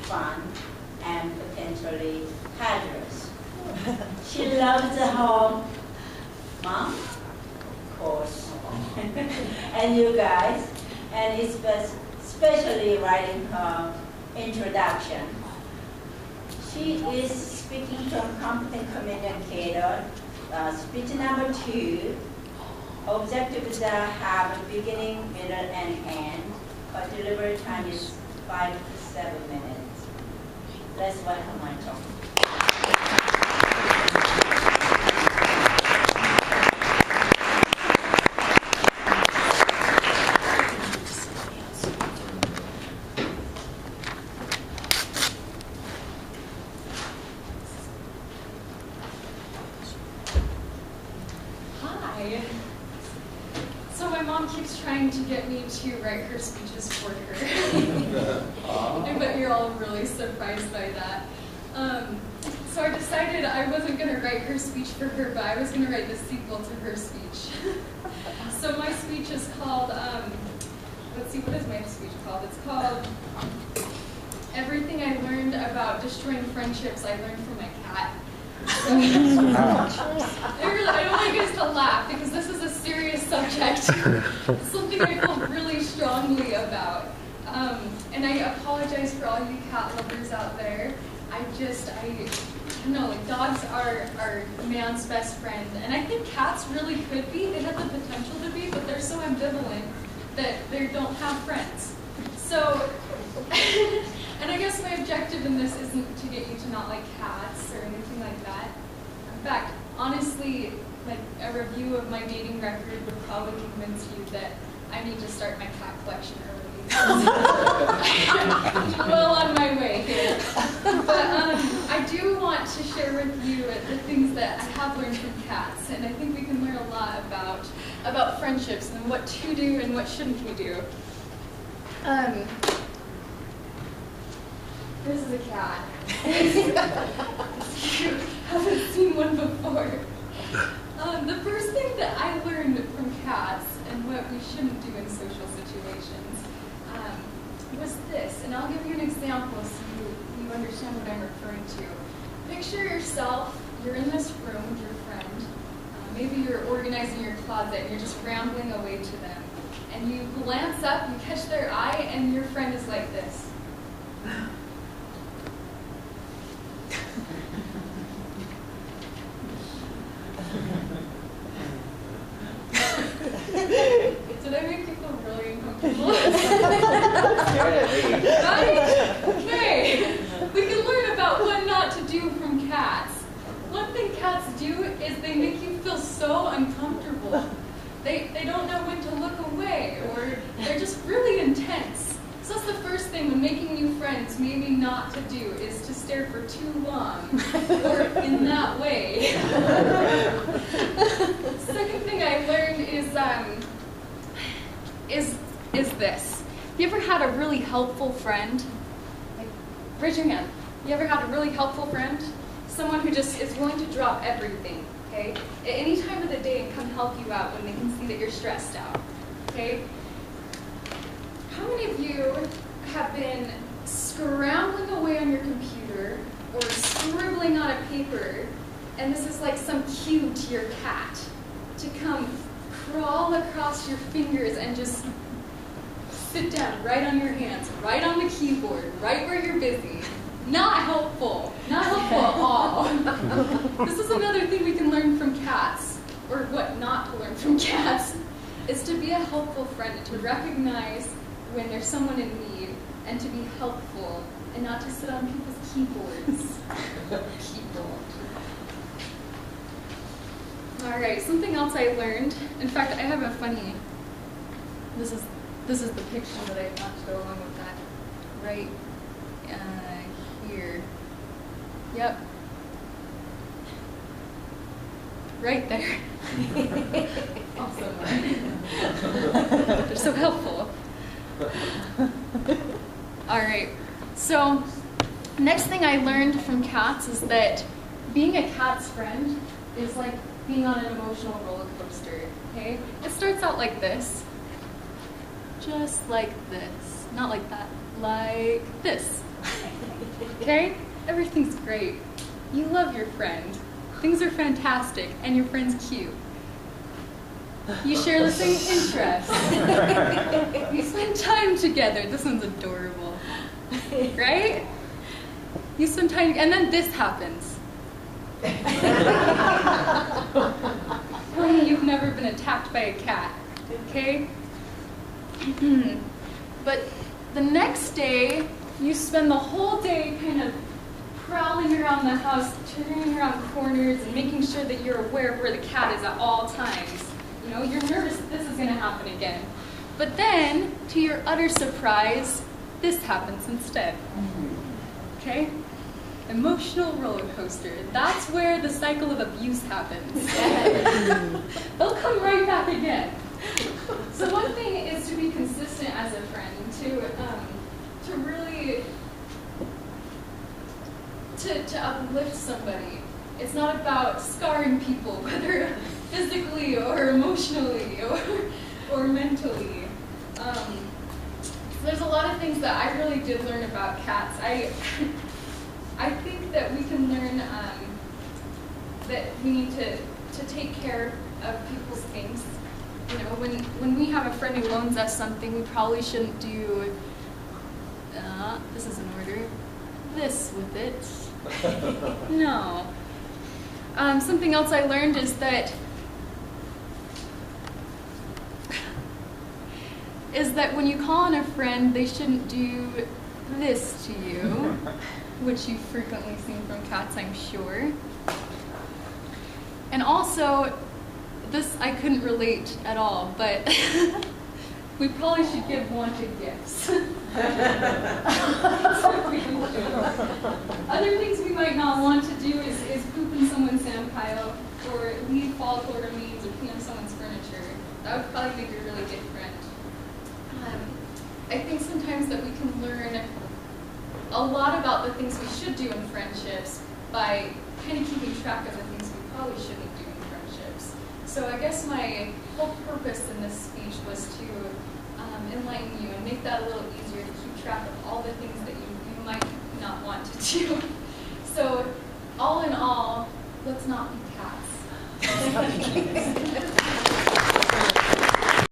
fun, and potentially hazardous. She loves the home. Mom, of course, and you guys, and especially writing her introduction. She is speaking to a competent communicator. Speech number 2. Objectives that have a beginning, middle, and end. Her delivery time is 5 to 7 minutes. Let's welcome Michael. So my mom keeps trying to get me to write her speeches for her. I bet you're all really surprised by that. So I decided I wasn't going to write her speech for her, but I was going to write the sequel to her speech. So my speech is called, let's see, what is my speech called? It's called Everything I Learned About Destroying Friendships I Learned from My Cat. I don't want you guys to laugh because this is a serious subject. It's something I feel really strongly about. And I apologize for all you cat lovers out there. I don't know, like dogs are man's best friend. And I think cats really could be. They have the potential to be, but they're so ambivalent that they don't have friends. So, and I guess my objective in this isn't to get you to not like cats or anything like that. In fact, honestly, like a review of my dating record would probably convince you that I need to start my cat collection early. Well on my way here. But I do want to share with you the things that I have learned from cats, and I think we can learn a lot about friendships and what to do and what shouldn't we do. This is a cat. You haven't seen one before. The first thing that I learned from cats and what we shouldn't do in social situations was this, and I'll give you an example so you understand what I'm referring to. Picture yourself, you're in this room with your friend. Maybe you're organizing your closet and you're just rambling away to them. And you glance up, you catch their eye, and your friend is like this. Did I make you feel really uncomfortable? Right? Okay. We can learn about what not to do from cats. One thing cats do is they make you feel so uncomfortable. They don't know when to look away, or they're just really intense. So that's the first thing when making new friends, maybe not to do, is to stare for too long, or in that way. Second thing I learned is this. You ever had a really helpful friend? Like, raise your hand. You ever had a really helpful friend? Someone who just is willing to drop everything, okay? At any time of the day and come help you out when they can see that you're stressed out, okay? How many of you have been scrambling away on your computer or scribbling on a paper, and this is like some cue to your cat to come crawl across your fingers and just sit down right on your hands, right on the keyboard, right where you're busy? Not helpful. Not helpful at all. This is another thing we can learn from cats, or what not to learn from cats, is to be a helpful friend, to recognize when there's someone in need, and to be helpful, and not to sit on people's keyboards. All right, something else I learned. In fact, I have a funny. This is the picture that I found to go along with that. Right here. Yep. Right there. Awesome. They're so helpful. All right. So, next thing I learned from cats is that being a cat's friend is like being on an emotional roller coaster. Okay? It starts out like this. Just like this. Not like that. Like this. Okay? Everything's great. You love your friend. Things are fantastic, and your friend's cute. You share the same interests. You spend time together. This one's adorable. Right? You spend time, and then this happens. Tell me you've never been attacked by a cat. Okay? But the next day, you spend the whole day kind of prowling around the house, turning around corners, and making sure that you're aware of where the cat is at all times. You know, you're nervous this is going to happen again. But then, to your utter surprise, this happens instead. Okay? Emotional roller coaster. That's where the cycle of abuse happens. They'll come right back again. So one thing is to be consistent as a friend, to really to uplift somebody. It's not about scarring people, whether physically or emotionally or mentally. So there's a lot of things that I really did learn about cats. I think that we can learn that we need to take care of people's things. You know, when we have a friend who loans us something, we probably shouldn't do, this is in order, this with it. No. Something else I learned is that when you call on a friend, they shouldn't do this to you, which you've frequently seen from cats, I'm sure. And also, this I couldn't relate at all, but we probably should give wanted gifts. Other things we might not want to do is poop in someone's sand pile, or leave follicle remains, or clean up someone's furniture. That would probably make a really good friend. I think sometimes that we can learn a lot about the things we should do in friendships by kind of keeping track of the things we probably shouldn't do in friendships. So I guess my whole purpose in this speech was to enlighten you and make that a little easier to keep track of all the things that you might not want to do. So all in all, let's not be cats.